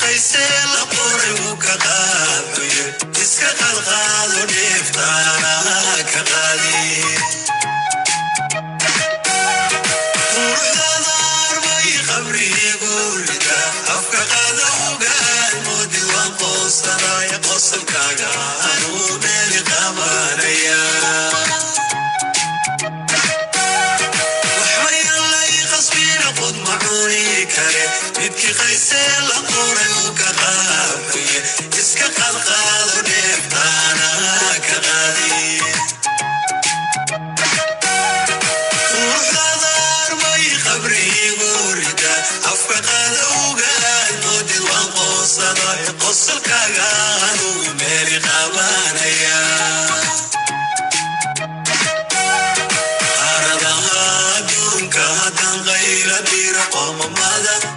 قيسل قوري وكقابي اسكت الغاد ونفتانا كغادي ورد دار بي خبري قولدا أفكاد وقال مودي وانقص رايا قصر كاغانو بيلي قمانيا بدكي خيسل قوري وكغابي اسكت الغاد ونفتانا كغادي وحذار بي خبري وردا أفكاد وقال مودي وانقص رايا قصر كاغانو بيلي قمانيا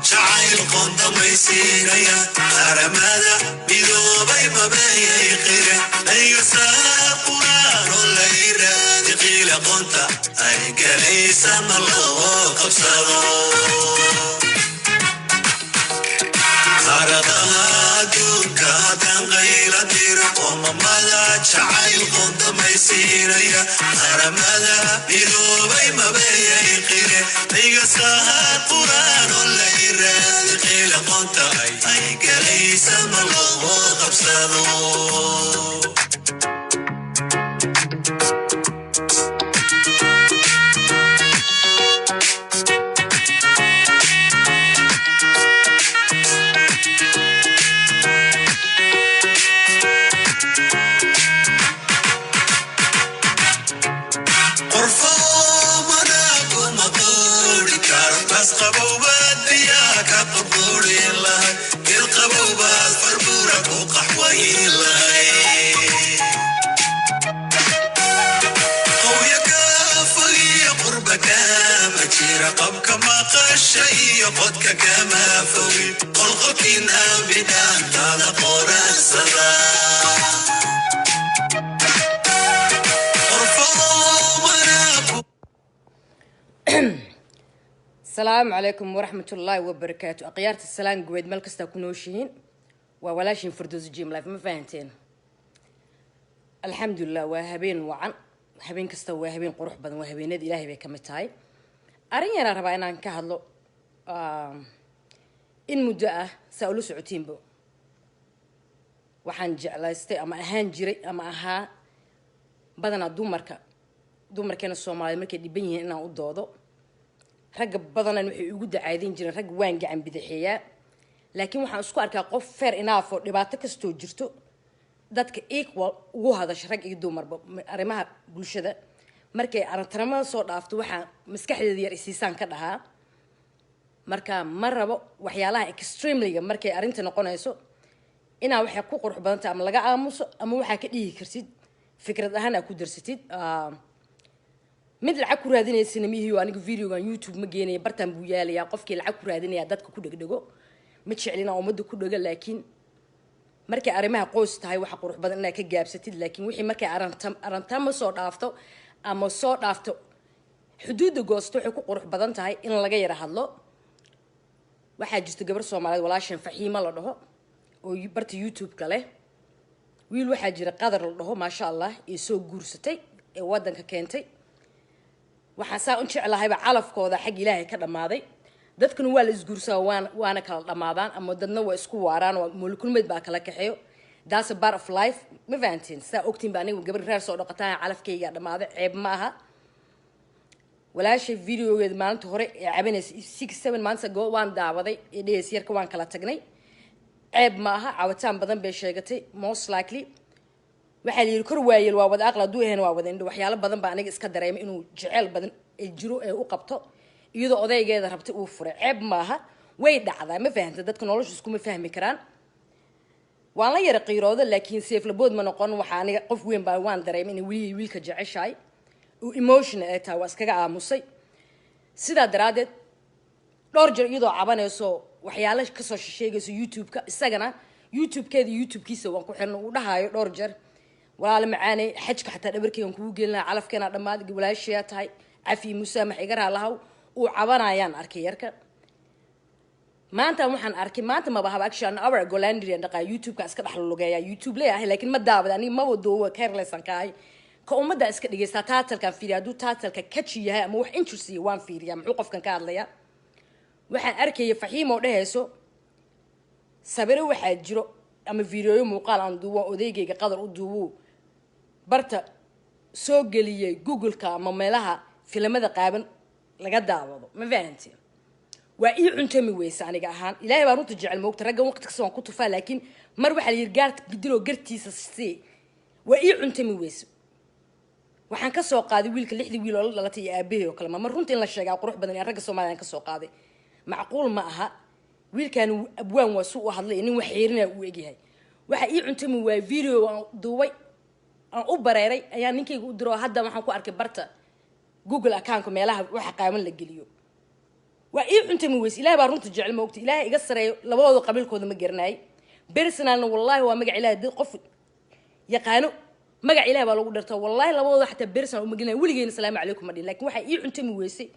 شعيل قند ميسيريا أرمادا بدوبي مبايا يخيرا أي ساقنا روليرا دقيل قنتا أي قليسا ملو قبصدو أردها دونكا تنغيلا ديرا وممادا شعيل قند ميسيريا أرمادا بدوبي مبايا يخيرا أي ساقنا روليرا دقيل قنتا أي قليسا ملو قبصدو رقبك ما قشي قدك كما فوي قلقك بدان هذا قرى السبا السلام عليكم ورحمة الله وبركاته. أقيارة السلام قويد ملكستا كنوشين وولاشين فردوز جيم لايف ما فهمتين. الحمد لله وهبين وعن هبين كستا وهبين قروح بدن وهبين نادي إلهي بكمتاي أرين أنا ربعنا عن كهذا إن مدة سألو سعوتين بو وحنج على استي أما هنجري أما ها بدنا دومر كان الصومالي مركي يبين إنه قدوده رجب بدنا إنه يوجد عادين جرا رج وين جعن بدحية لكن وحن أسكو أركا قف فير إنافو لبعتك استوجرتو دتك إيكوال وهذا شرق يدومر أرمها بلشة markay arantarama soo dhaafto waxa maskaxdeeda yar isiisaan ka dhahaa marka ma rabo waxyaalaha extremely markay arinta noqonayso ina waxa ku qurux badanta ama laga aamuso ama waxa ka dhigi kartid fikrad ahaan ku darsatid mid lacag ku raadinaysan mihiyo aniga video-gan YouTube ma geenay bartan buu yaalayaa qofkii lacag ku raadinaya dadka ku dhigdhigo ma jeclina umada ku dhiga laakiin markay arimaha qoys tahay waxa qurux badan inay ka gaabsatid laakiin wixii markay arantama soo dhaafto ama soo dhaafto xuduudda goosto waxay ku qurux badan tahay in laga yara hadlo waxa jirta gabar Soomaaliyeed walaashan Fahiima la dhaho oo barta YouTube kale wiil waxa jira qadar la dhaho ma sha Allah ee soo guursatay ee wadanka keentay waxa saa u jeclahay calafkooda xaq Ilaahay ka dhamaaday dadkuna waa la isguursaa waana kala dhamaadaan ama dadna waa isku waaraan oo molekulmeed baa kala kaxeeyo that's a part of life ma fahantiin saa ogtiin baa anigu gabar reer soo dhaqataa calafkayga dhamaaday ceeb ma aha walaashay videogeed maalinta hore ee cabanaysa 6-7 months ago waan daawaday ee dhees yarka waan kala tagnay ceeb ma aha cawataan badan bay sheegatay most likely waxa la yiri kor waayeel waa wada aqla duuheen waa wada indho waxyaalo badan baa aniga iska dareemay inuu jecel badan ee jiro ee u qabto iyadoo odaygeeda rabtay uu furay ceeb ma aha way dhacdaa ma fahantaa dadka nolosha isku ma fahmi karaan waan la yara qiirooda laakiin seef labood ma noqon waxa aniga qof weyn baa waan dareemay in wiilka jeceshay oo emotional ay tahay iskaga aamusay sida daraadeed dhowr jeer iyadoo cabanayso waxyaalo ka soo sheegayso YouTube-ka isagana YouTube-keeda YouTube-kiisa waan ku xirnaa uu dhahayo dhowr jeer walaal macaanay xajka xataa dhabarkaygan kugu gelinaa calafkeena dhamaad walaashiya tahay cafi musaamax igara lahaw uu cabanayaan arkay yarka marka ma rabo waxyaalaha extremely markay arinta noqonayso ina waxa ku qurux badan tahay in laga yara hadlo waxa jirta gabar Soomaaliyeed walaashan Fahiima la dhaho oo barta YouTube kale wiil waxa jira qadar la dhaho ma sha Allah ee soo guursatay ee wadanka keentay waxa saa u jeclahay calafkooda xaq Ilaahay ka dhamaaday dadkuna waa la isguursaa waana kala dhamaadaan ama dadna waa isku waaraan oo molekulmeed baa kala kaxeeyo that's a part of life ma fahantiin saa ogtiin baa anigu gabar reer soo dhaqataa calafkayga dhamaaday ceeb ma aha maanta waxaan arkay maanta ma bahaba action hour golandrian dhaqa youtube-ka iska dhaxlo lugeeya youtube leeyahay laakiin ma daawada aniga ma wado carelessan kahay ka ummadda iska dhigaysta taatalkan fiiriya hadduu taatalka kaji yahay ama wax interest waan fiiriyaa muxuu qofkan ka hadlaya waxaan arkaya faxiim oo dhehayso sabiro waxaa jiro ama videoyo muuqaal aan duubo odaygayga qadar u duubo barta soo geliyay google-ka ama meelaha filimada qaaban laga daawado ma fahantiin waa ii cuntami weysa aniga ahaan ilaahay baa runta jecel moogta raggan waqti kasta waan ku tufaa laakiin mar waxaa la yidhi gaarka gidiloo gartiisa sii waa ii cuntami weysa waxaan ka soo qaaday wiilka 6 wiil oo la dhalatay iyo aabbahay oo kale ma runta in la sheegaa qurux badan ee ragga Soomaaliya ka soo qaaday macquul ma aha wiilkan abwaan waa suu hadlay nin wax xiirina uu egyahay waxa ii cuntami waa video aan duubay aan u bareeray ayaa ninkayga u diro hadda waxaan ku arkay barta google account-ka meelaha waxa qaaman la geliyo waa ii cuntami weys ilaahay baa runta jecel ma ogti ilaahay iga sareeyo labadooda qabiilkooda ma garanaay personalna wallahi waa magac ilaahay dad qof yaqaano magac ilaahay baa lagu dharto wallahi labadooda xataa personal uma gelinaay weligeena salaamu calaykum ma dhihin laakiin waxa ii cuntami weysay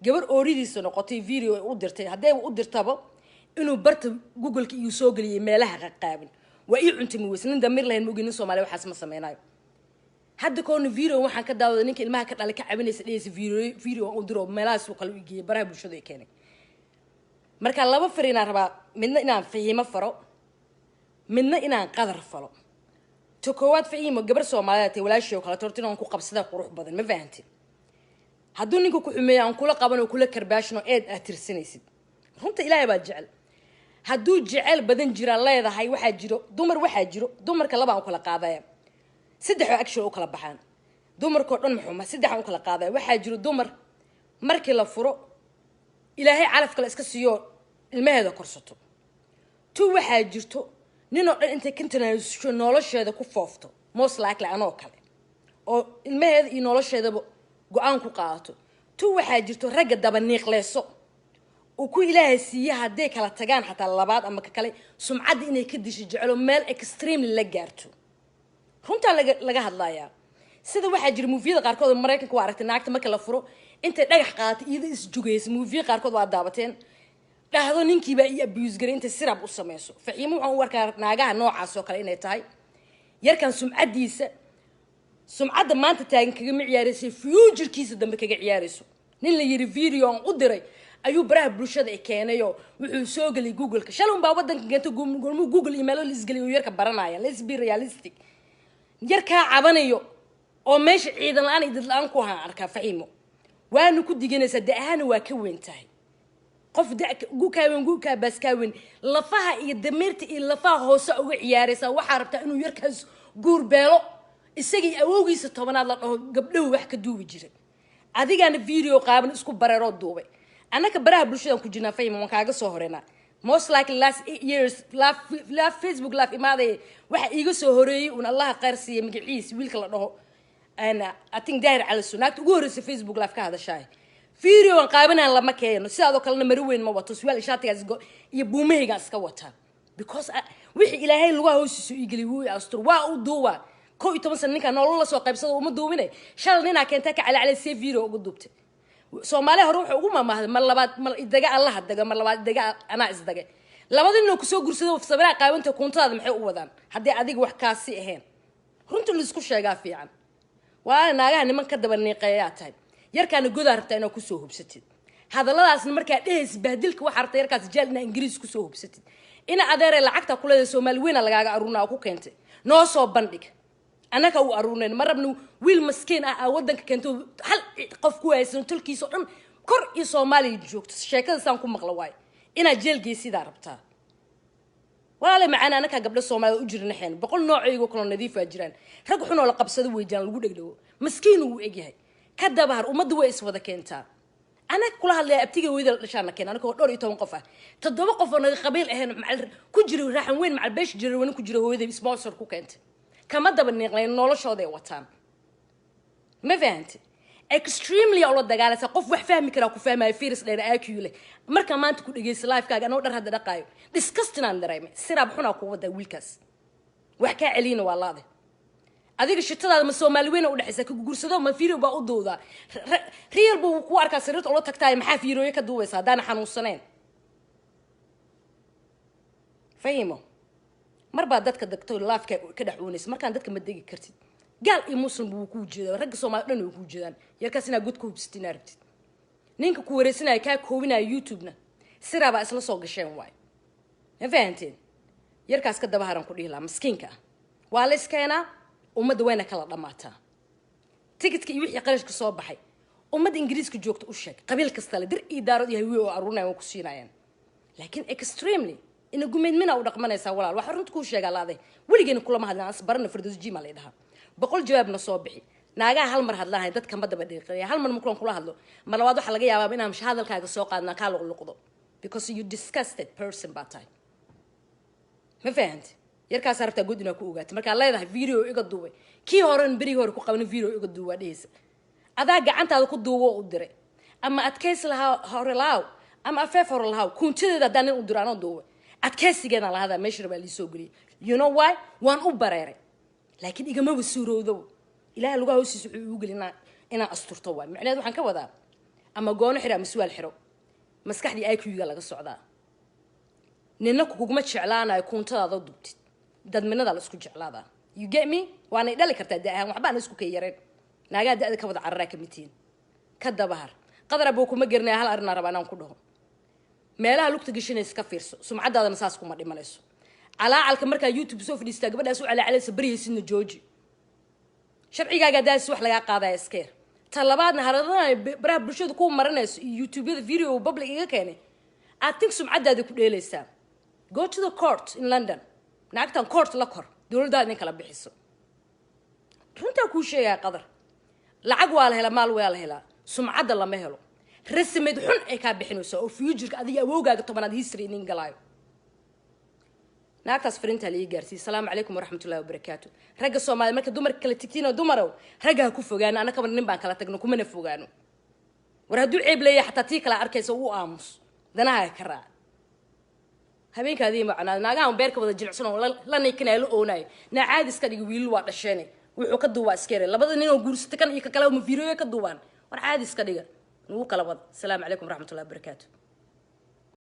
gabar ooridiisa noqotay video u dirtay haday u dirtaba inuu barta google-ka iyo soo galiyay meelaha qaqaaban waa ii cuntami weysay nin damir lahayn moogin Soomaaliya waxaas ma sameeynayo hadda koona video waxaan ka daawaday ninka ilmaha ka dhalay ka cabinaysa dhaysi video u diro meelahaas uu kala u geeyay baraha bulshada ay keenay marka laba fariin aan rabaa midna inaan fahimo faro midna inaan qadar falo to koowaad fahimo gabar Soomaaliyeed ay walaashay kala tortin aan ku qabsada qurux badan ma fahantiin hadduu ninku ku xumeeyo aan kula qaban oo kula karbaashno eed aad tirsanaysid runta ilaahay baa jecel hadduu jecel badan jira leedahay waxaa jiro dumarka laba aan kala qaadaya saddex action oo kala baxaan dumarka oo dhan maxuma saddex aan kala qaaday waxa jiro dumar markii la furo ilaahay calaf kale iska siiyo ilmaheeda korsato tu waxa jirto nin oo dhan intay kantanaayo nolosheeda ku foofto most likely anoo kale oo ilmaheeda iyo nolosheeda go'aan ku qaato tu waxa jirto ragga daba niiqleeso oo ku ilaahay siiya haday kala tagaan xataa labaad ama ka kale sumcad inay ka disho jecelo meel extremely la gaarto runta laga hadlayaa sida waxa jira movie qaarkood Mareykanka waa aragtay naagta marka la furo intay dhagax qaatay iyada is jugaysa movie qaarkood waa daabateen dhahdo ninkii baa ii abuse garay intay sirab u sameeyso faxiimo waxaan u arkaa naagaha noocaas oo kale inay tahay yarkan sumcadda maanta taagan kaga ciyaaraysa future-kiisa dambe kaga ciyaarayso nin la yiri video aan u diray ayuu baraha bulshada ay keenayo wuxuu soo galay google-ka shalom baa wadanka geento google email la isgaliyo yarka baranaya let's be realistic yarka cabanayo oo meesha ciidan la'aan idin la'aan ku haan arka faxiimo waanu ku diganaysa da'aana waa ka weyn tahay qof guka baskaawen lafaha iyo dameerta iyo lafaha hoose uga ciyaaraysa waxa rabtaa inuu yarkaas guur beelo isagii awowgiisa tobanaad la dhaho gabdhow wax ka duubi jiray adigana video qaaban isku bareero duubay anaka baraha bulshada ku jirnaa faxiimo waan kaaga soo horeena most likely last 8 years la Facebook live imaaday waxa iiga soo horeeyay un Allah qaar siiyay magaciisa wiilka la dhaho ana I think daahir cali sunaagta ugu horeysay Facebook live ka hadashay video aan qaabanaan lama keeno sidoo kalena mari weyn ma wato su'aal ishaatigaas iyo buumahayga iska wataan because wixii ilaahay lagu hoosiiso igeli wuu astur waa u duuba 12 sano ninka nolol la soo qaybsado uma duubine shal nina keenta ka cali si video ugu duubtay Soomaaliya hore wuxuu ugu maamahday mar labaad mar idaga Allah daga mar labaad idaga ana isdaga labadina ku soo gursado sabira qaybanta kuntaada maxay u wadaan hadii adiga wax kaasi ahayn runta la isku sheegaa fiican waa naagaha niman ka daba niiqeeyaa tahay yarkaana godaa rabtaa inaad ku soo hubsatid hadalladaasna markaa dhees bahdilka waxa rabtaa yarkaas jaalna Ingiriis ku soo hubsatid ina adeeray lacagta ku leedahay Soomaali weyn lagaaga aruuna ku keentay noo soo bandhig anaka u aruuneen marabnu wiil maskiin ah wadanka keento hal qof ku haysan tulkiiso dhan kor iyo Soomaali joogto sheekada san ku maqla waay ina jeelgeysida rabtaa walaal macana anaka gabdho Soomaali u jirna xeen boqol noocaygo kala nadiif ah jiraan rag xun oo la qabsado weejaan lagu dhigdhawo maskiin uu egyahay ka dabar umadu way iswada keentaa ana kula hadlay abtiga weeyda dhashaana keen anaka 12 qof ah 7 qof oo naga qabiil ahayn macal ku jiro raaxan weyn macal beesh jiro wana ku jiro hooyada sponsor ku keentay kama daba niiqleen noloshooda ay wataan ma fahanti extremely oo la dagaalaysa qof wax fahmi kara ku fahmay fiiris dheer aakiyule marka maanta ku dhageysa live-kaaga anoo dhar hadda dhaqaayo disgusting aan dareemay sirab xuna ku wada wiilkaas wax ka celina walaade adiga shitadaada ma Soomaali weyn u dhaxaysa ku guursado ma fiiro baa u dooda real buu ku arkaa sariirta oo la tagtay maxaa fiirooyo ka duubaysa hadaan xanuunsaneen fahimo marba dadka dagto laafka ka dhaxoonaysa markaan dadka ma degi kartid gaal iyo muslim buu ku jeedaa ragga Soomaali dhan ku jeedaan yarkaas ina god ku hubstina rabtid ninka ku wareysanayo ka koobinaya YouTube-na siraba isla soo gasheen waay ma fahanteen yarkaas ka daba haran ku dhihla miskiinka waa la iskeenaa ummadda wayna kala dhamaataa ticketka iyo wixii qarashka soo baxay ummadda Ingiriiska joogta u sheeg qabiil kasta la dir idaarad yahay way oo aruunayaan ku siinayaan laakiin extremely ina gumeedmina u dhaqmanaysa walaal wax runta ku sheega laaday waligeena kula ma hadlaan asbarna Firdaws Jima leedahay boqol jawaabna soo bixi naaga hal mar hadlahay dadka ma daba dhiiqay hal mar markaan kula hadlo mar labaad waxa laga yaabaa inaan hadalkaaga soo qaadna ka luqluqdo because you disgusted person batay ma fahanti yarkaas arabta godina ku ogaatay marka leedahay video iga duubay kii horan bari hore ku qaban video iga duubay dhees adaa gacantaada ku duubo u diray ama adkeys laha hore laaw ama afeef hore laaw kuntideeda dan u diraan oo duubay adkeysigeena la hada meesha baa li soo galiyay you know why waan u bareeray laakiin igama wasuurowdo ilaahay lugaha hoostiisa wuxuu ugu gelinaa inaan asturto waay macnaheedu waxaan ka wadaa ama goono xiro ama su'aal xiro maskaxdii IQ-ga laga socdaa nina kuguma jeclaanayo kuntadaada dubtid dadminada la isku jeclaada you get me waana dhali kartaa daahan waxba aan isku ka yareen naaga daada ka wada carraa ka mitiin ka dabahar qadar abuu kuma garnay hal arna rabaan ku dhaho meelaha lugta gashanaysa ka fiirso sumcadaadana saas kuma dhimanayso calaalka marka YouTube soo fadhiista gabadhaas u calaacalaysa bariyaysidna jooji sharcigaaga daas wax laga qaaday iskeer talabaadna haradana baraha bulshada ku maranayso YouTube-da video public iga keenay I think sumcadaada ku dheelaysaa go to the court in London naagtan court la kor dawladda in kala bixiso runta ku sheegay qadar lacag waa la hela maal waa la hela sumcada lama helo rasmid xun ay ka bixinayso oo future adiga awoogaada tobanaad history in galaayo naagtaas frinta la gaarsiis salaamu calaykum waraxmatullaahi wabarakaatu ragga Soomaali marka dumar kala tigtiina dumarow ragga ku fogaana anaka nin baan kala tagno kuma na fogaano war haduu ceeb leeyahay xataa tii kala arkaysa uu aamus danaha ka raac habeenkaadii macnaa naagahan beerka wada jilicsan oo la neekana la oonay na caadi iska dhig wiil waa dhasheenay wuxuu ka duwaa iskeere labada nin oo guursatay kan iyo ka kala ma fiiriyo ka duwaan war caadi iska dhiga nuu kala wad salaamu calaykum waraxmatullaahi wabarakaatu